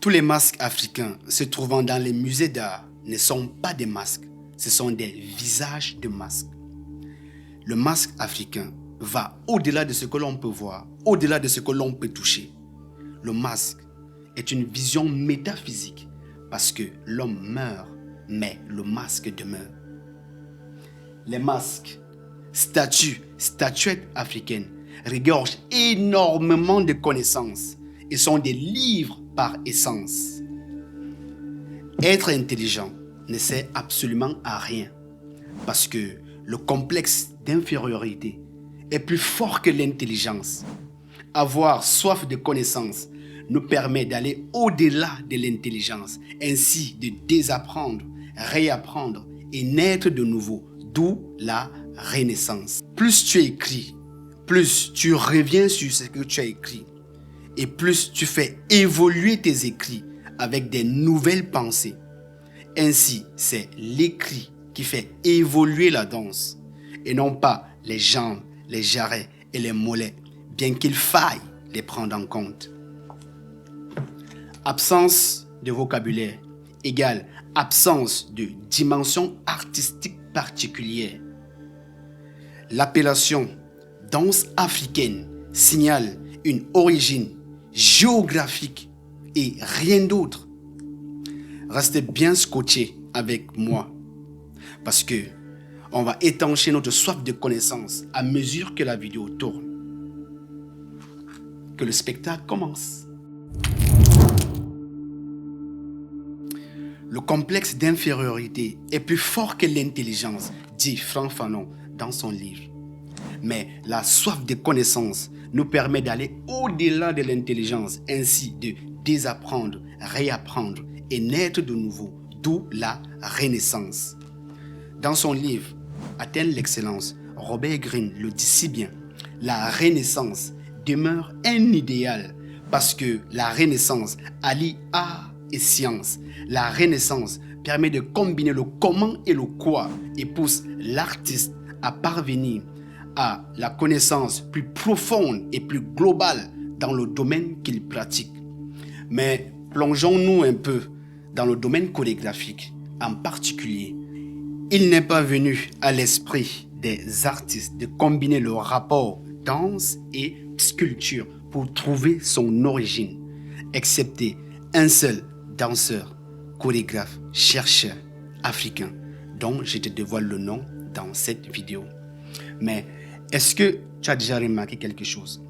Tous les masques africains se trouvant dans les musées d'art ne sont pas des masques, ce sont des visages de masques. Le masque africain va au-delà de ce que l'on peut voir, au-delà de ce que l'on peut toucher. Le masque est une vision métaphysique parce que l'homme meurt, mais le masque demeure. Les masques, statuettes africaines regorgent énormément de connaissances et sont des livres par essence. Être intelligent ne sert absolument à rien parce que le complexe d'infériorité est plus fort que l'intelligence. Avoir soif de connaissances nous permet d'aller au-delà de l'intelligence, ainsi de désapprendre, réapprendre et naître de nouveau, d'où la renaissance. Plus tu écris, plus tu reviens sur ce que tu as écrit et plus tu fais évoluer tes écrits avec des nouvelles pensées. Ainsi, c'est l'écrit qui fait évoluer la danse et non pas les jambes, les jarrets et les mollets, bien qu'il faille les prendre en compte. Absence de vocabulaire égale absence de dimension artistique particulière. L'appellation danse africaine signale une origine géographique et rien d'autre. Restez bien scotchés avec moi parce que on va étancher notre soif de connaissance à mesure que la vidéo tourne. Que le spectacle commence. Le complexe d'infériorité est plus fort que l'intelligence, dit Franck Fanon dans son livre. Mais la soif de connaissance nous permet d'aller au-delà de l'intelligence, ainsi de désapprendre, réapprendre et naître de nouveau, d'où la renaissance. Dans son livre « Atteindre l'excellence », Robert Greene le dit si bien, la renaissance demeure un idéal parce que la renaissance allie art et science. La renaissance permet de combiner le comment et le quoi et pousse l'artiste à parvenir à la connaissance plus profonde et plus globale dans le domaine qu'il pratique. Mais plongeons-nous un peu dans le domaine chorégraphique en particulier. Il n'est pas venu à l'esprit des artistes de combiner le rapport danse et sculpture pour trouver son origine, excepté un seul danseur, chorégraphe, chercheur africain, dont je te dévoile le nom dans cette vidéo. Mais est-ce que tu as déjà remarqué quelque chose?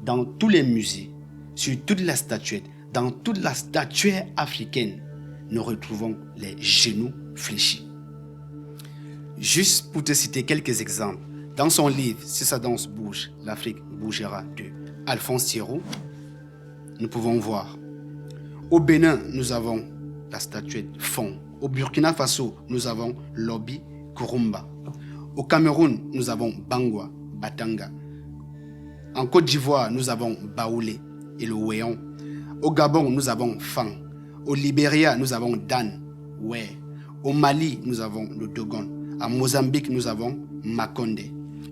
Dans tous les musées, sur toute la statuette, dans toute la statuaire africaine, nous retrouvons les genoux fléchis. Juste pour te citer quelques exemples, dans son livre « Si sa danse bouge, l'Afrique bougera » de Alphonse Thierrot, nous pouvons voir. Au Bénin, nous avons la statuette Fon. Au Burkina Faso, nous avons Lobi Kurumba. Au Cameroun, nous avons Bangwa, Batanga. En Côte d'Ivoire, nous avons Baoulé et le Wéon. Au Gabon, nous avons Fang. Au Libéria, nous avons Dan, Wé. Au Mali, nous avons le Dogon. À Mozambique, nous avons Makonde.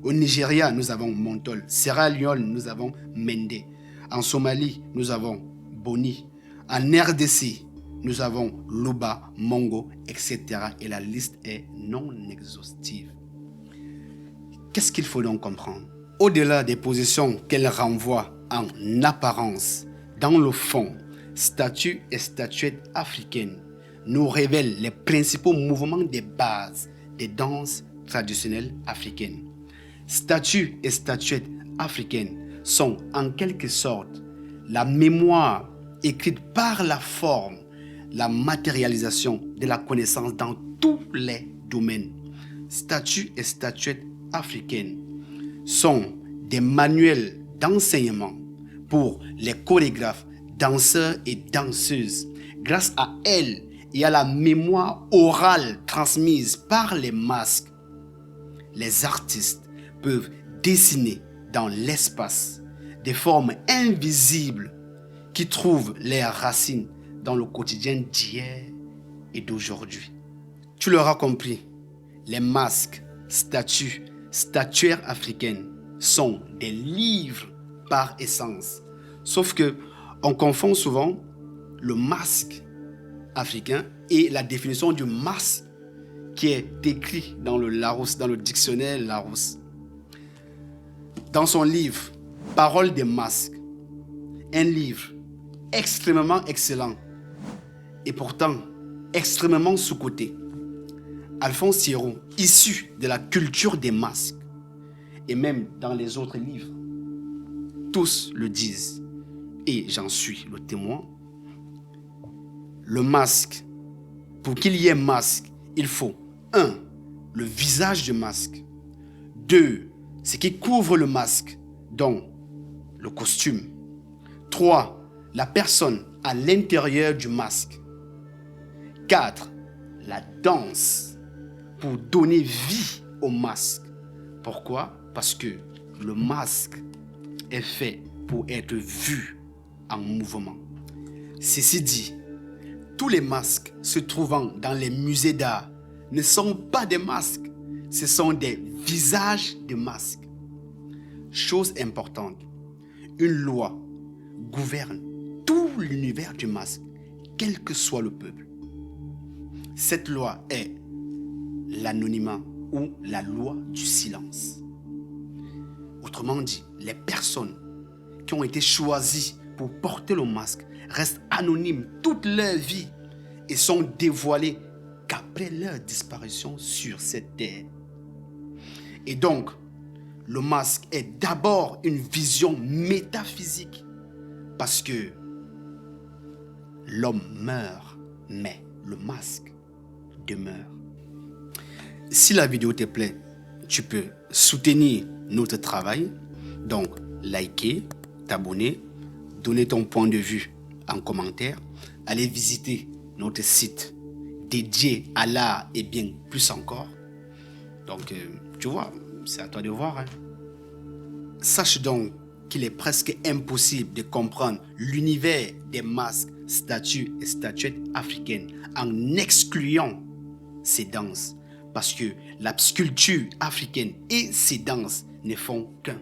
Au Nigeria, nous avons Montol. Sierra Leone, nous avons Mende. En Somalie, nous avons Boni. En RDC, nous avons Luba, Mongo, etc. Et la liste est non exhaustive. Qu'est-ce qu'il faut donc comprendre? Au-delà des positions qu'elle renvoie en apparence, dans le fond, statues et statuettes africaines nous révèlent les principaux mouvements des bases des danses traditionnelles africaines. Statues et statuettes africaines sont en quelque sorte la mémoire écrite par la forme, la matérialisation de la connaissance dans tous les domaines. Statues et statuettes africaines sont des manuels d'enseignement pour les chorégraphes, danseurs et danseuses. Grâce à elles et à la mémoire orale transmise par les masques, les artistes peuvent dessiner dans l'espace des formes invisibles qui trouvent leurs racines dans le quotidien d'hier et d'aujourd'hui. Tu l'auras compris, les masques, statues, statuaires africaines sont des livres par essence. Sauf que on confond souvent le masque africain et la définition du masque qui est écrit dans le Larousse, dans le dictionnaire Larousse. Dans son livre « Paroles des masques », un livre extrêmement excellent et pourtant extrêmement sous-coté, Alphonse Sirou, issu de la culture des masques, et même dans les autres livres, tous le disent, et j'en suis le témoin. Le masque, pour qu'il y ait masque, il faut 1. Le visage du masque. 2. Ce qui couvre le masque, donc le costume. 3. La personne à l'intérieur du masque. 4. La danse pour donner vie au masque. Pourquoi? Parce que le masque est fait pour être vu en mouvement. Ceci dit, tous les masques se trouvant dans les musées d'art ne sont pas des masques, ce sont des visages de masques. Chose importante, une loi gouverne tout l'univers du masque, quel que soit le peuple. Cette loi est l'anonymat ou la loi du silence. Autrement dit, les personnes qui ont été choisies pour porter le masque restent anonymes toute leur vie et sont dévoilées qu'après leur disparition sur cette terre. Et donc, le masque est d'abord une vision métaphysique parce que l'homme meurt, mais le masque demeure. Si la vidéo te plaît, tu peux soutenir notre travail, donc liker, t'abonner, donner ton point de vue en commentaire, aller visiter notre site dédié à l'art et bien plus encore. Donc, tu vois, c'est à toi de voir. Sache donc qu'il est presque impossible de comprendre l'univers des masques, statues et statuettes africaines en excluant ces danses. Parce que la sculpture africaine et ses danses ne font qu'un.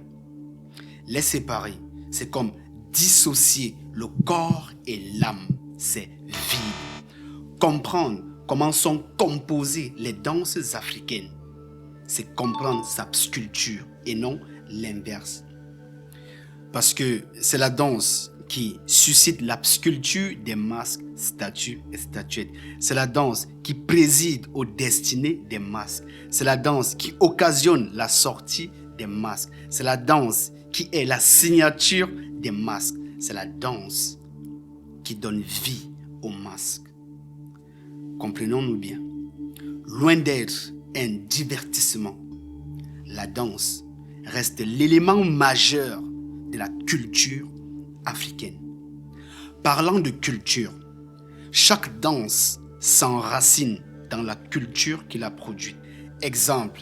Les séparer, c'est comme dissocier le corps et l'âme. C'est vide. Comprendre comment sont composées les danses africaines, c'est comprendre sa sculpture et non l'inverse. Parce que c'est la danse qui suscite la sculpture des masques, statues et statuettes. C'est la danse qui préside aux destinées des masques. C'est la danse qui occasionne la sortie des masques. C'est la danse qui est la signature des masques. C'est la danse qui donne vie aux masques. Comprenons-nous bien. Loin d'être un divertissement, la danse reste l'élément majeur de la culture africaine. Parlant de culture, chaque danse s'enracine dans la culture qui l'a produite. Exemple,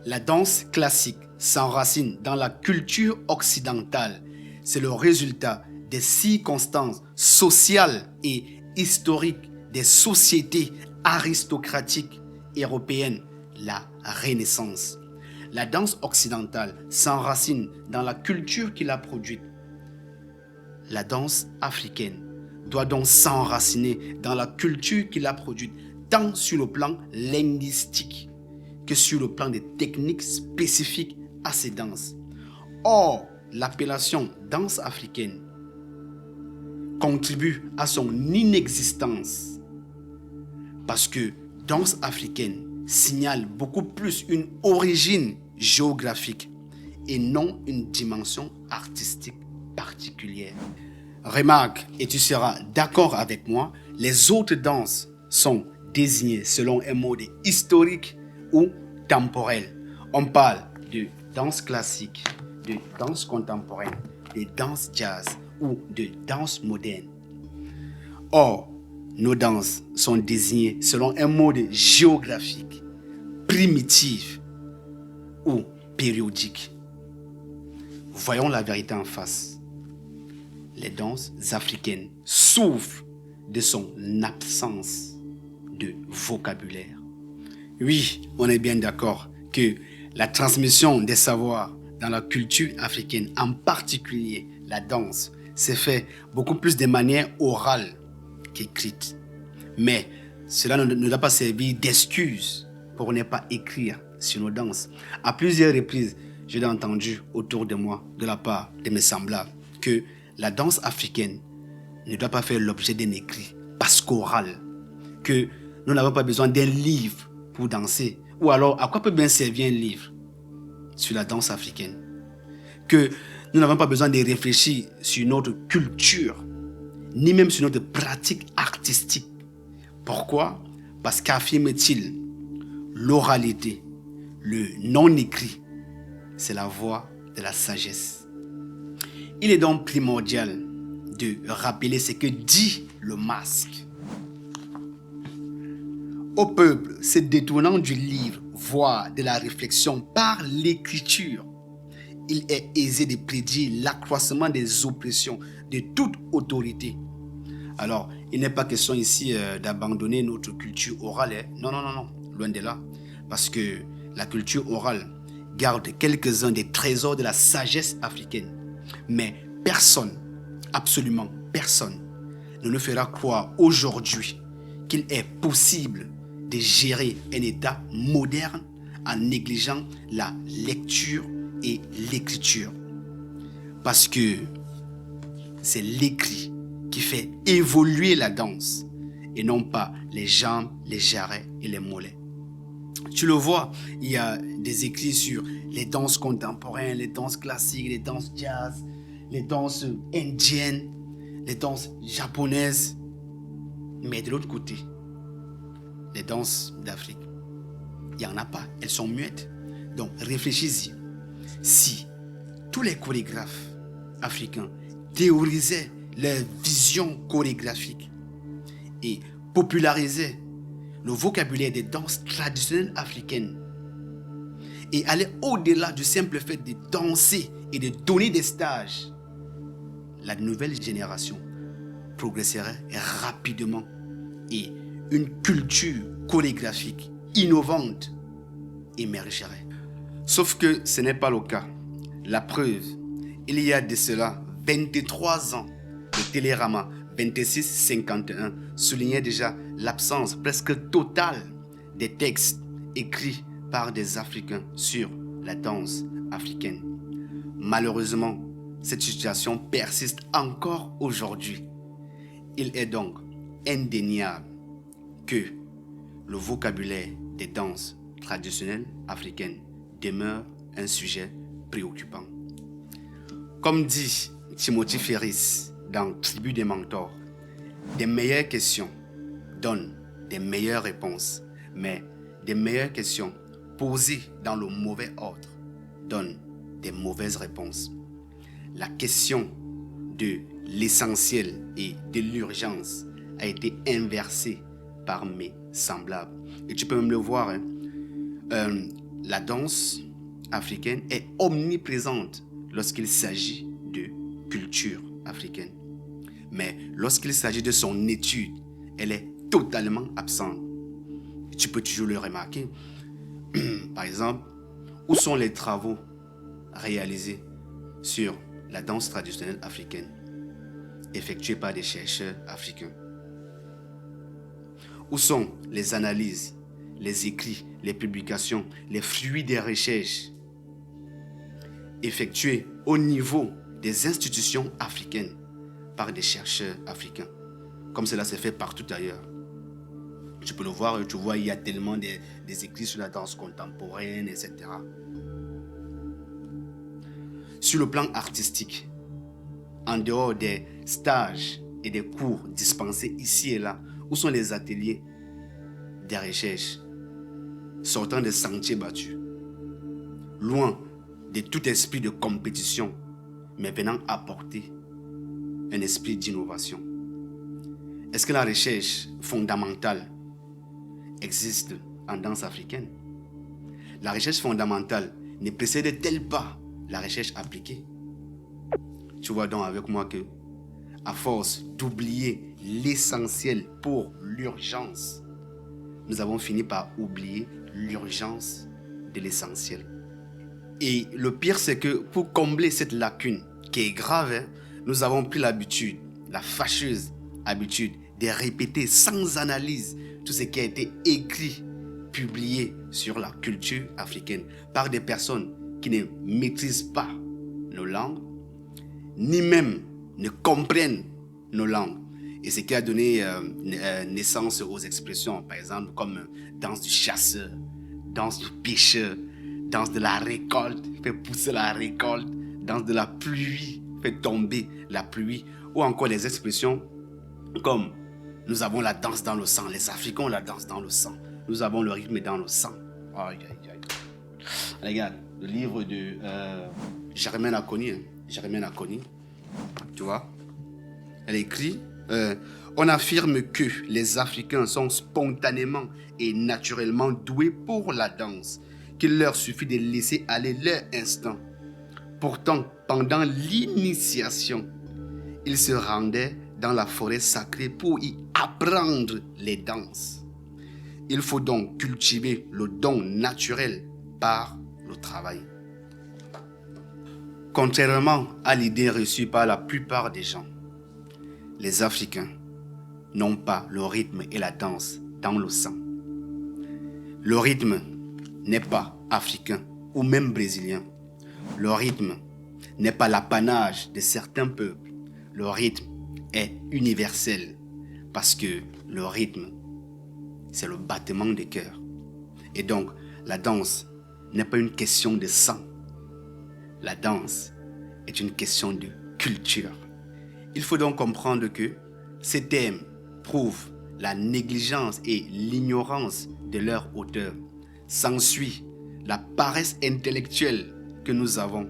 la danse classique s'enracine dans la culture occidentale. C'est le résultat des circonstances sociales et historiques des sociétés aristocratiques européennes, la Renaissance. La danse occidentale s'enracine dans la culture qui l'a produite. La danse africaine doit donc s'enraciner dans la culture qui l'a produite, tant sur le plan linguistique que sur le plan des techniques spécifiques à ces danses. Or, l'appellation danse africaine contribue à son inexistence parce que danse africaine signale beaucoup plus une origine géographique et non une dimension artistique particulière. Remarque, et tu seras d'accord avec moi, les autres danses sont désignées selon un mode historique ou temporel. On parle de danse classique, de danse contemporaine, de danse jazz ou de danse moderne. Or, nos danses sont désignées selon un mode géographique, primitif ou périodique. Voyons la vérité en face. Les danses africaines souffrent de son absence de vocabulaire. Oui, on est bien d'accord que la transmission des savoirs dans la culture africaine, en particulier la danse, s'est fait beaucoup plus de manière orale qu'écrite. Mais cela ne doit pas servir d'excuse pour ne pas écrire sur nos danses. À plusieurs reprises, j'ai entendu autour de moi, de la part de mes semblables, que la danse africaine ne doit pas faire l'objet d'un écrit pascoral, que nous n'avons pas besoin d'un livre pour danser. Ou alors, à quoi peut bien servir un livre sur la danse africaine? Que nous n'avons pas besoin de réfléchir sur notre culture, ni même sur notre pratique artistique. Pourquoi? Parce qu'affirme-t-il, l'oralité, le non-écrit, c'est la voie de la sagesse. Il est donc primordial de rappeler ce que dit le masque. Au peuple, se détournant du livre, voire de la réflexion par l'écriture, il est aisé de prédire l'accroissement des oppressions de toute autorité. Alors, il n'est pas question ici d'abandonner notre culture orale. Non, loin de là. Parce que la culture orale garde quelques-uns des trésors de la sagesse africaine. Mais personne, absolument personne, ne nous fera croire aujourd'hui qu'il est possible de gérer un État moderne en négligeant la lecture et l'écriture. Parce que c'est l'écrit qui fait évoluer la danse et non pas les jambes, les jarrets et les mollets. Tu le vois, il y a des écrits sur les danses contemporaines, les danses classiques, les danses jazz, les danses indiennes, les danses japonaises. Mais de l'autre côté, les danses d'Afrique, il n'y en a pas, elles sont muettes. Donc réfléchis-y. Si tous les chorégraphes africains théorisaient leur vision chorégraphique et popularisaient le vocabulaire des danses traditionnelles africaines et allaient au-delà du simple fait de danser et de donner des stages, la nouvelle génération progresserait rapidement et une culture chorégraphique innovante émergerait. Sauf que ce n'est pas le cas. La preuve, il y a de cela 23 ans, le Télérama 2651 soulignait déjà l'absence presque totale des textes écrits par des Africains sur la danse africaine. Malheureusement, cette situation persiste encore aujourd'hui. Il est donc indéniable que le vocabulaire des danses traditionnelles africaines demeure un sujet préoccupant. Comme dit Timothy Ferris dans Tribu des mentors, des meilleures questions donnent des meilleures réponses, mais des meilleures questions posées dans le mauvais ordre donnent des mauvaises réponses. La question de l'essentiel et de l'urgence a été inversée par mes semblables. Et tu peux même le voir, la danse africaine est omniprésente lorsqu'il s'agit de culture africaine. Mais lorsqu'il s'agit de son étude, elle est totalement absente. Et tu peux toujours le remarquer. Par exemple, où sont les travaux réalisés sur la danse traditionnelle africaine effectués par des chercheurs africains? Où sont les analyses, les écrits, les publications, les fruits des recherches effectués au niveau des institutions africaines par des chercheurs africains, comme cela s'est fait partout ailleurs? Tu peux le voir, tu vois, il y a tellement des écrits sur la danse contemporaine, etc. Sur le plan artistique, en dehors des stages et des cours dispensés ici et là, où sont les ateliers des recherches sortant des sentiers battus, loin de tout esprit de compétition, mais venant apporter un esprit d'innovation? Est-ce que la recherche fondamentale existe en danse africaine? La recherche fondamentale ne précède-t-elle pas la recherche appliquée? Tu vois donc avec moi que, à force d'oublier l'essentiel pour l'urgence, nous avons fini par oublier l'urgence de l'essentiel. Et le pire, c'est que pour combler cette lacune, qui est grave, nous avons pris l'habitude, la fâcheuse habitude, de répéter sans analyse tout ce qui a été écrit, publié sur la culture africaine par des personnes qui ne maîtrisent pas nos langues, ni même ne comprennent nos langues. Et ce qui a donné naissance aux expressions, par exemple, comme danse du chasseur, danse du pêcheur, danse de la récolte, fait pousser la récolte, danse de la pluie, fait tomber la pluie, ou encore des expressions comme nous avons la danse dans le sang, les Africains ont la danse dans le sang, nous avons le rythme dans le sang. Aïe, aïe, aïe. Regarde, le livre de Germaine Acogny, tu vois, elle écrit on affirme que les Africains sont spontanément et naturellement doués pour la danse, qu'il leur suffit de laisser aller leur instinct. Pourtant, pendant l'initiation, ils se rendaient dans la forêt sacrée pour y apprendre les danses. Il faut donc cultiver le don naturel par le travail. Contrairement à l'idée reçue par la plupart des gens, les Africains n'ont pas le rythme et la danse dans le sang. Le rythme n'est pas africain ou même brésilien. Le rythme n'est pas l'apanage de certains peuples. Le rythme est universel parce que le rythme, c'est le battement des cœurs. Et donc, la danse n'est pas une question de sang. La danse est une question de culture. Il faut donc comprendre que ces thèmes prouvent la négligence et l'ignorance de leur auteur. S'ensuit la paresse intellectuelle que nous avons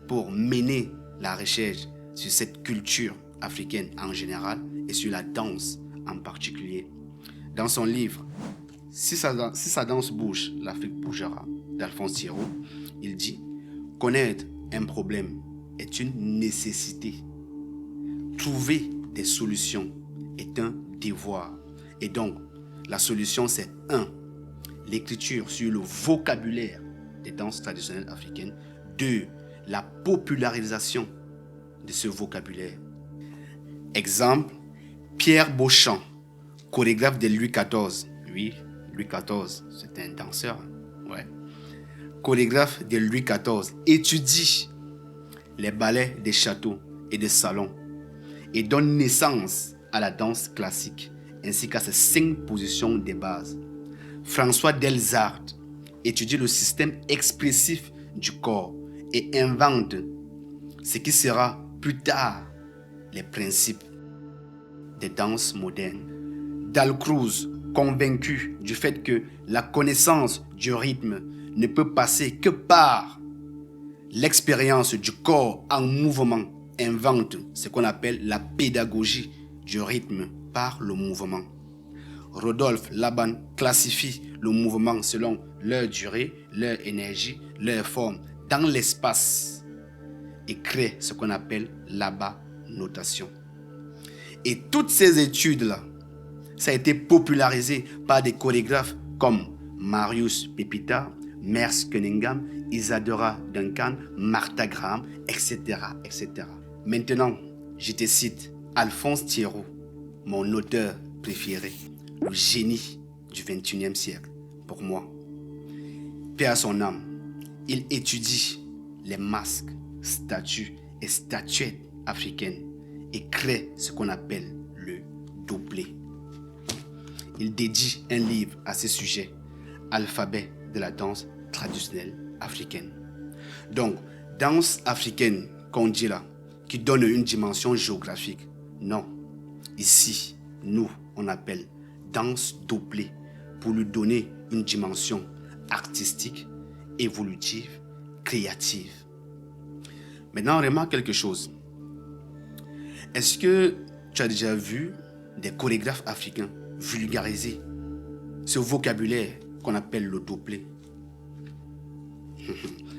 pour mener la recherche sur cette culture africaine en général et sur la danse en particulier. Dans son livre « Si sa danse bouge, l'Afrique bougera » d'Alphonse Thieroux, il dit « Connaître un problème est une nécessité. Trouver des solutions est un devoir. » Et donc, la solution c'est 1. L'écriture sur le vocabulaire des danses traditionnelles africaines. 2. La popularisation de ce vocabulaire. Exemple, Pierre Beauchamp, chorégraphe de Louis XIV. Oui, Louis XIV, c'est un danseur. Ouais. Chorégraphe de Louis XIV, étudie les ballets des châteaux et des salons et donne naissance à la danse classique ainsi qu'à ses 5 positions de base. François Delsart étudie le système expressif du corps et invente ce qui sera plus tard les principes des danses modernes. Dalcroze, convaincu du fait que la connaissance du rythme ne peut passer que par l'expérience du corps en mouvement, invente ce qu'on appelle la pédagogie du rythme par le mouvement. Rodolphe Laban classifie le mouvement selon leur durée, leur énergie, leur forme dans l'espace et crée ce qu'on appelle l'aba-notation. Et toutes ces études-là, ça a été popularisé par des chorégraphes comme Marius Pepita, Merce Cunningham, Isadora Duncan, Martha Graham, etc., etc. Maintenant, je te cite Alphonse Thieroux, mon auteur préféré, le génie du XXIe siècle, pour moi. Paix à son âme, il étudie les masques, statues et statuettes africaines et crée ce qu'on appelle le doublé. Il dédie un livre à ce sujet, Alphabet de la danse traditionnelle africaine. Donc, danse africaine qu'on dit là, qui donne une dimension géographique. Non. Ici, nous, on appelle danse doublée pour lui donner une dimension artistique, évolutive, créative. Maintenant, on remarque quelque chose. Est-ce que tu as déjà vu des chorégraphes africains vulgariser ce vocabulaire qu'on appelle le doublé?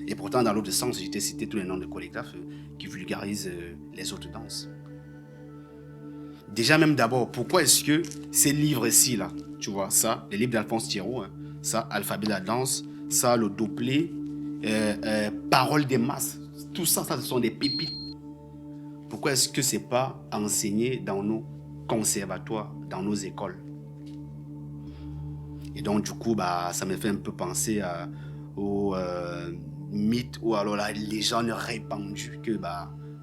Et pourtant, dans l'autre sens, j'ai cité tous les noms de chorégraphes qui vulgarisent les autres danses. Déjà même d'abord, pourquoi est-ce que ces livres-ci, là, tu vois, ça, les livres d'Alphonse Thieroux, hein, ça, Alphabet de la danse, ça, le doublé, Paroles des masses, tout ça, ça, ce sont des pépites. Pourquoi est-ce que ce n'est pas enseigné dans nos conservatoire dans nos écoles. Et donc, du coup, ça me fait un peu penser au mythe ou alors la légende répandue que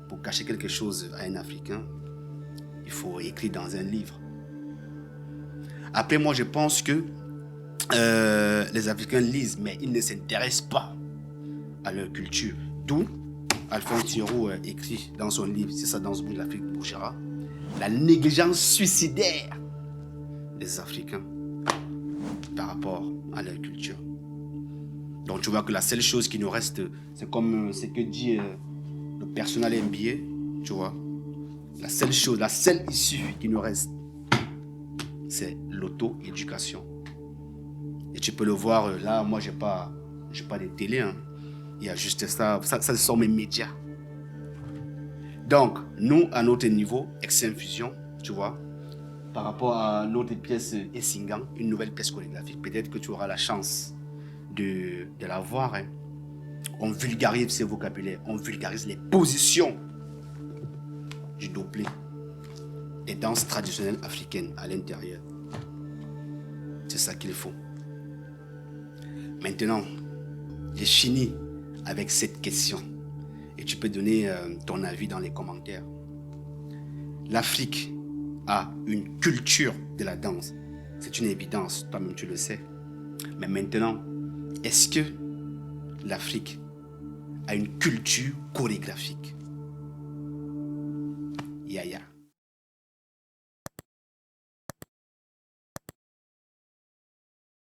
pour cacher quelque chose à un Africain, il faut écrire dans un livre. Après, moi, je pense que les Africains lisent, mais ils ne s'intéressent pas à leur culture. D'où Alphonse Thiéroux écrit dans son livre, Si ça danse bouge, l'Afrique bougera, la négligence suicidaire des Africains par rapport à leur culture. Donc tu vois que la seule chose qui nous reste, c'est comme ce que dit le personnel MBA, tu vois. La seule chose, la seule issue qui nous reste, c'est l'auto-éducation. Et tu peux le voir, là, moi, j'ai pas de télé. Hein. Il y a juste ça ce sont mes médias. Donc, nous, à notre niveau, Ex-Infusion, tu vois, par rapport à notre pièce Essingan, une nouvelle pièce chorégraphique, peut-être que tu auras la chance de la voir. Hein. On vulgarise ces vocabulaires, on vulgarise les positions du doublet, des danses traditionnelles africaines à l'intérieur. C'est ça qu'il faut. Maintenant, j'ai fini avec cette question et tu peux donner ton avis dans les commentaires. L'Afrique a une culture de la danse. C'est une évidence, toi-même tu le sais. Mais maintenant, est-ce que l'Afrique a une culture chorégraphique? Yaya.